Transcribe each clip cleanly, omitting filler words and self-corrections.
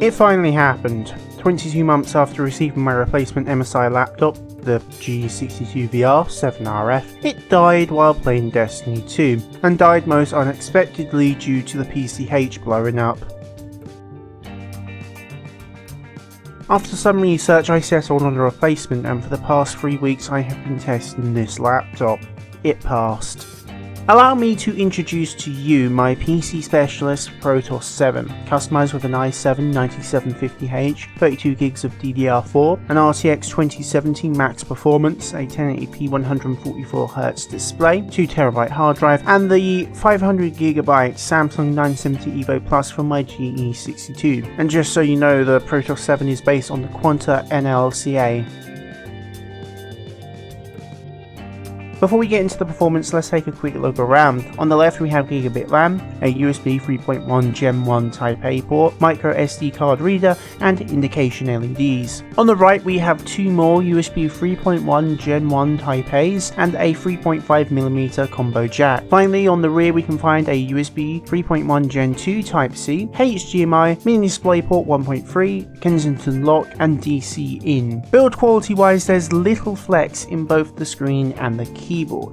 It finally happened. 22 months after receiving my replacement MSI laptop, the G62VR 7RF, it died while playing Destiny 2, and died most unexpectedly due to the PCH blowing up. After some research, I settled on a replacement, and for the past 3 weeks I have been testing this laptop. It passed. Allow me to introduce to you my PC specialist Proteus VII, customised with an i7-9750H, 32GB of DDR4, an RTX 2070 max performance, a 1080p 144Hz display, 2TB hard drive, and the 500GB Samsung 970 EVO Plus from my GE62. And just so you know, the Proteus VII is based on the Quanta NLCA. Before we get into the performance, let's take a quick look around. On the left we have Gigabit RAM, a USB 3.1 Gen 1 Type A port, micro SD card reader, and indication LEDs. On the right we have two more USB 3.1 Gen 1 Type A's and a 3.5mm combo jack. Finally, on the rear we can find a USB 3.1 Gen 2 Type C, HDMI, mini DisplayPort 1.3, Kensington lock, and DC in. Build quality wise, there's little flex in both the screen and the keyboard.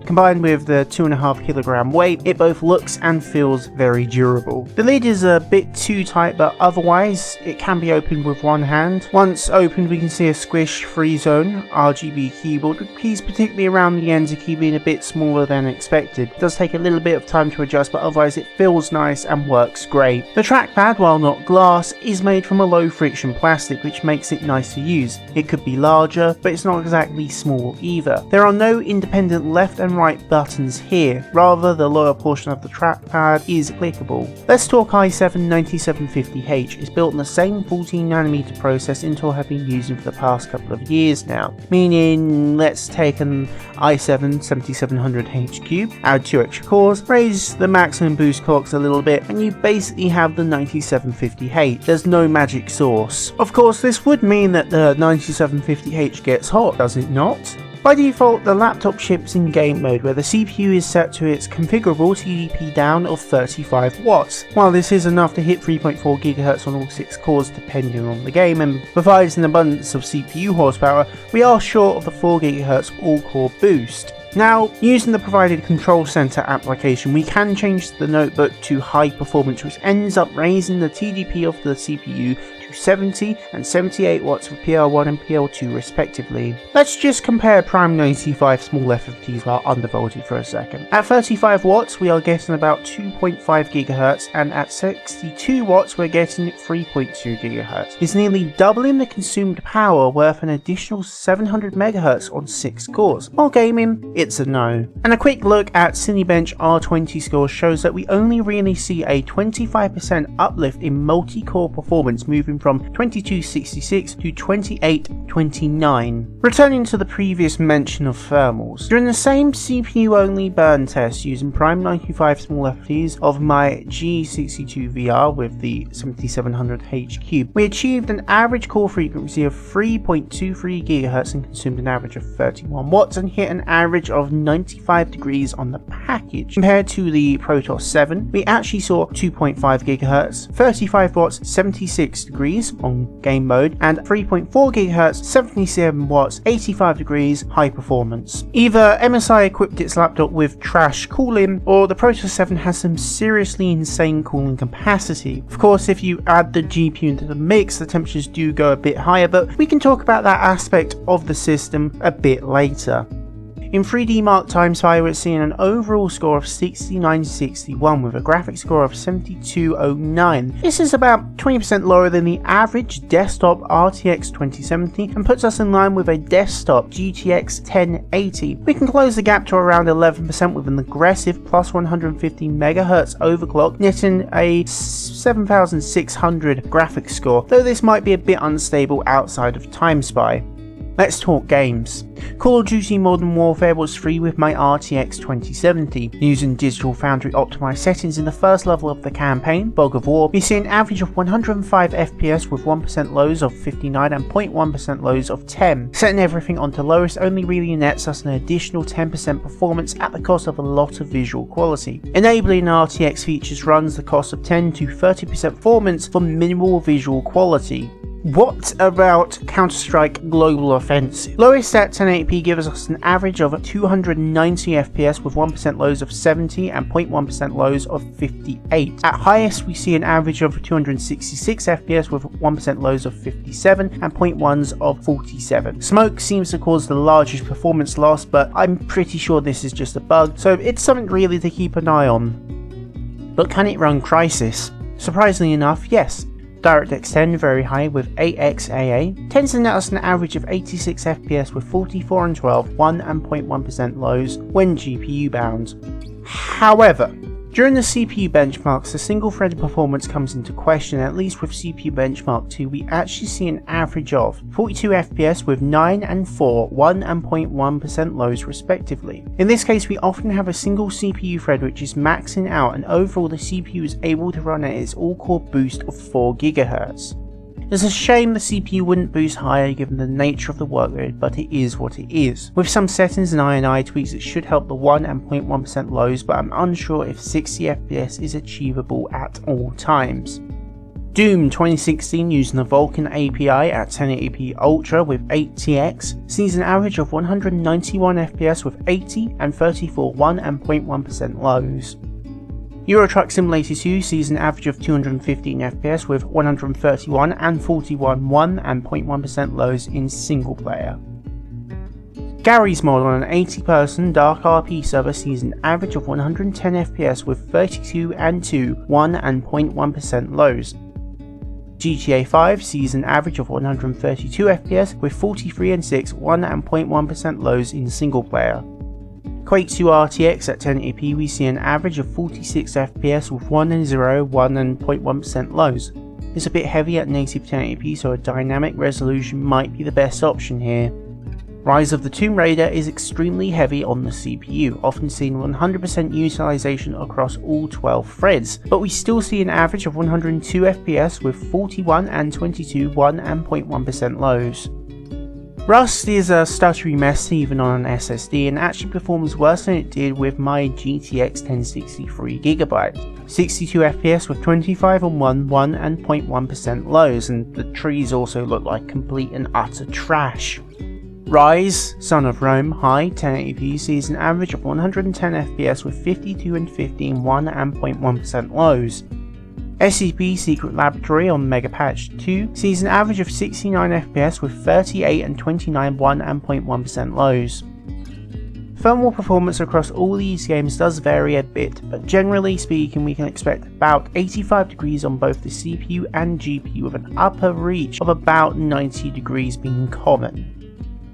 Combined with the 2.5kg weight, it both looks and feels very durable. The lid is a bit too tight, but otherwise it can be opened with one hand. Once opened we can see a squish free zone RGB keyboard, with keys particularly around the ends of key being a bit smaller than expected. It does take a little bit of time to adjust, but otherwise it feels nice and works great. The trackpad, while not glass, is made from a low friction plastic, which makes it nice to use. It could be larger, but it's not exactly small either. There are no independent left and right buttons here, rather the lower portion of the trackpad is clickable. Let's talk i7-9750H. It's built on the same 14nm process Intel have been using for the past couple of years now, meaning let's take an i7-7700H, add 2 extra cores, raise the maximum boost clocks a little bit, and you basically have the 9750H. There's no magic sauce. Of course, this would mean that the 9750H gets hot, does it not? By default, the laptop ships in game mode, where the CPU is set to its configurable TDP down of 35 watts. While this is enough to hit 3.4 GHz on all 6 cores depending on the game and provides an abundance of CPU horsepower, we are short of the 4 GHz all-core boost. Now, using the provided control center application, we can change the notebook to high performance, which ends up raising the TDP of the CPU to 70 and 78 watts for PR1 and PR2 respectively. Let's just compare Prime 95 small FFTs while undervolted for a second. At 35 watts we are getting about 2.5 GHz, and at 62 watts we're getting 3.2 GHz. It's nearly doubling the consumed power, worth an additional 700 MHz on 6 cores. While gaming, it's a no. And a quick look at Cinebench R20 scores shows that we only really see a 25% uplift in multi-core performance, moving from 2266 to 2829. Returning to the previous mention of thermals, during the same CPU only burn test using Prime 95 small FFTs of my G62VR with the 7700H, we achieved an average core frequency of 3.23 GHz and consumed an average of 31 watts and hit an average of 95 degrees on the package. Compared to the Proteus VII, we actually saw 2.5 GHz, 35 watts, 76 degrees on game mode, and 3.4 GHz, 77 watts, 85 degrees high performance. Either MSI equipped its laptop with trash cooling, or the Proteus VII has some seriously insane cooling capacity. Of course, if you add the GPU into the mix, the temperatures do go a bit higher, but we can talk about that aspect of the system a bit later. In 3D Mark Time Spy, we're seeing an overall score of 6961 with a graphics score of 7209. This is about 20% lower than the average desktop RTX 2070 and puts us in line with a desktop GTX 1080. We can close the gap to around 11% with an aggressive plus 150 MHz overclock, netting a 7600 graphics score, though this might be a bit unstable outside of Time Spy. Let's talk games. Call of Duty Modern Warfare was free with my RTX 2070. Using Digital Foundry optimized settings in the first level of the campaign, Fog of War, we see an average of 105 FPS with 1% lows of 59 and 0.1% lows of 10. Setting everything onto lowest only really nets us an additional 10% performance at the cost of a lot of visual quality. Enabling RTX features runs the cost of 10 to 30% performance for minimal visual quality. What about Counter-Strike Global Offensive? Lowest at 1080p gives us an average of 290 FPS with 1% lows of 70 and 0.1% lows of 58. At highest we see an average of 266 FPS with 1% lows of 57 and 0.1s of 47. Smoke seems to cause the largest performance loss, but I'm pretty sure this is just a bug, so it's something really to keep an eye on. But can it run Crysis? Surprisingly enough, yes. DirectX 10 very high with 8XAA tends to net us an average of 86 FPS with 44 and 12, 1 and 0.1% lows when GPU bound. However, during the CPU benchmarks, the single-threaded performance comes into question. At least with CPU benchmark 2, we actually see an average of 42 FPS with 9 and 4, 1 and 0.1% lows respectively. In this case, we often have a single CPU thread which is maxing out, and overall the CPU is able to run at its all-core boost of 4 GHz. It's a shame the CPU wouldn't boost higher given the nature of the workload, but it is what it is. With some settings and I&I tweaks it should help the 1 and 0.1% lows, but I'm unsure if 60 FPS is achievable at all times. Doom 2016 using the Vulkan API at 1080p Ultra with 8TX sees an average of 191 FPS with 80 and 34 1 and 0.1% lows. Euro Truck Simulator 2 sees an average of 215 FPS with 131 and 41 1 and 0.1% lows in single player. Garry's Mod on an 80-person Dark RP server sees an average of 110 FPS with 32 and 2, 1 and 0.1% lows. GTA 5 sees an average of 132 FPS with 43 and 6, 1 and 0.1% lows in single player. Quake 2 RTX at 1080p we see an average of 46 FPS with 1 and 0, 1 and 0.1% lows. It's a bit heavy at native 1080p, so a dynamic resolution might be the best option here. Rise of the Tomb Raider is extremely heavy on the CPU, often seeing 100% utilization across all 12 threads, but we still see an average of 102 FPS with 41 and 22, 1 and 0.1% lows. Rust is a stuttery mess even on an SSD and actually performs worse than it did with my GTX 1063GB. 62 FPS with 25 and 1 and 0.1% lows, and the trees also look like complete and utter trash. Rise, Son of Rome, high 1080p sees an average of 110 FPS with 52 and 15, 1 and 0.1% lows. SCP Secret Laboratory on Mega Patch 2 sees an average of 69 FPS with 38 and 29, 1 and 0.1% lows. Thermal performance across all these games does vary a bit, but generally speaking we can expect about 85 degrees on both the CPU and GPU with an upper reach of about 90 degrees being common.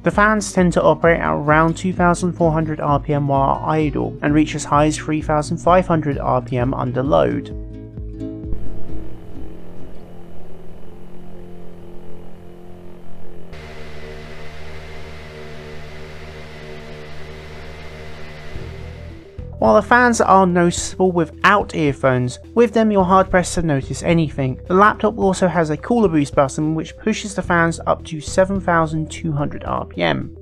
The fans tend to operate at around 2400 RPM while idle and reach as high as 3500 RPM under load. While the fans are noticeable without earphones, with them you're hard pressed to notice anything. The laptop also has a cooler boost button which pushes the fans up to 7200 RPM.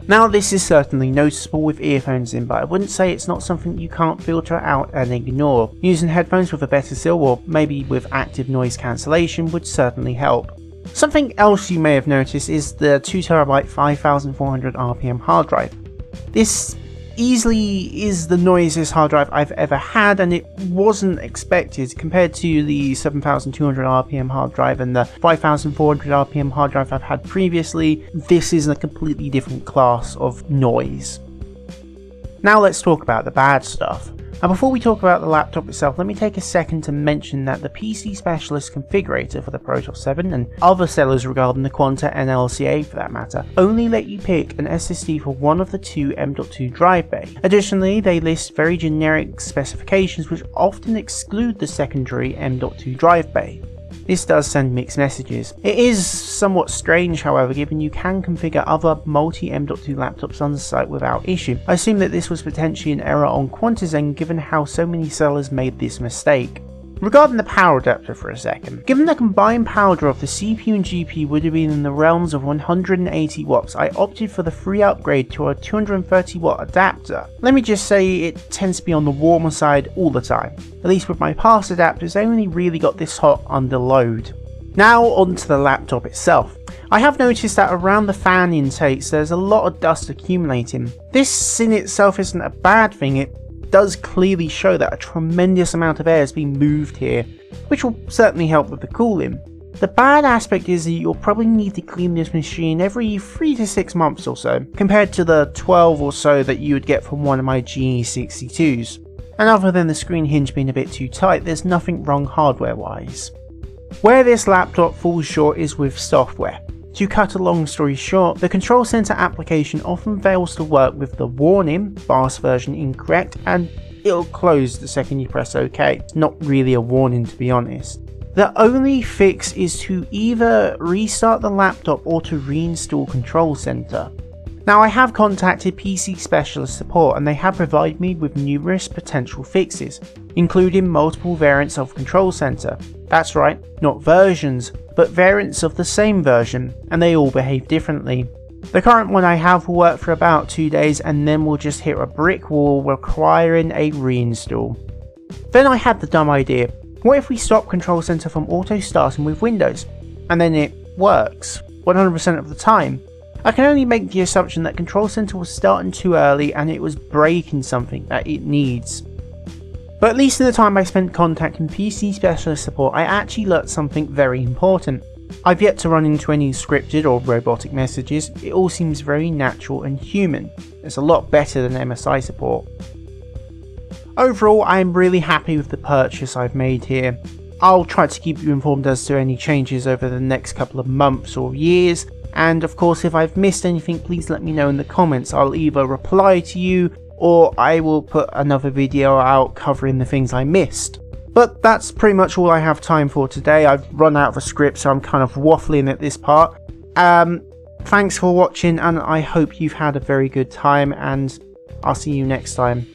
Now this is certainly noticeable with earphones in, but I wouldn't say it's not something you can't filter out and ignore. Using headphones with a better seal or maybe with active noise cancellation would certainly help. Something else you may have noticed is the 2TB 5400 RPM hard drive. This easily is the noisiest hard drive I've ever had, and it wasn't expected compared to the 7200 RPM hard drive and the 5400 RPM hard drive I've had previously. This is a completely different class of noise. Now let's talk about the bad stuff. And before we talk about the laptop itself, let me take a second to mention that the PC Specialist configurator for the Proteus VII, and other sellers regarding the Quanta NLCA for that matter, only let you pick an SSD for one of the two M.2 drive bay. Additionally, they list very generic specifications which often exclude the secondary M.2 drive bay. This does send mixed messages. It is somewhat strange, however, given you can configure other multi M.2 laptops on the site without issue. I assume that this was potentially an error on Quanta's end given how so many sellers made this mistake. Regarding the power adapter for a second, given the combined power draw of the CPU and GPU would have been in the realms of 180 watts, I opted for the free upgrade to a 230 watt adapter. Let me just say it tends to be on the warmer side all the time. At least with my past adapters, I only really got this hot under load. Now onto the laptop itself. I have noticed that around the fan intakes there's a lot of dust accumulating. This in itself isn't a bad thing, it does clearly show that a tremendous amount of air has been moved here, which will certainly help with the cooling. The bad aspect is that you'll probably need to clean this machine every 3 to 6 months or so, compared to the 12 or so that you would get from one of my GE62s. And other than the screen hinge being a bit too tight, there's nothing wrong hardware wise. Where this laptop falls short is with software. To cut a long story short, the control center application often fails to work with the warning, fast version incorrect, and it'll close the second you press OK. It's not really a warning, to be honest. The only fix is to either restart the laptop or to reinstall control center. Now I have contacted PC Specialist support and they have provided me with numerous potential fixes, including multiple variants of control center. That's right, not versions, but variants of the same version, and they all behave differently. The current one I have will work for about 2 days and then will just hit a brick wall requiring a reinstall. Then I had the dumb idea, what if we stop control center from auto starting with Windows, and then it works 100% of the time? I can only make the assumption that control center was starting too early and it was breaking something that it needs. But at least in the time I spent contacting PC Specialist support, I actually learnt something very important. I've yet to run into any scripted or robotic messages, it all seems very natural and human. It's a lot better than MSI support. Overall, I'm really happy with the purchase I've made here. I'll try to keep you informed as to any changes over the next couple of months or years, and of course if I've missed anything please let me know in the comments. I'll either reply to you or I will put another video out covering the things I missed. But that's pretty much all I have time for today. I've run out of a script so I'm kind of waffling at this part. Thanks for watching and I hope you've had a very good time and I'll see you next time.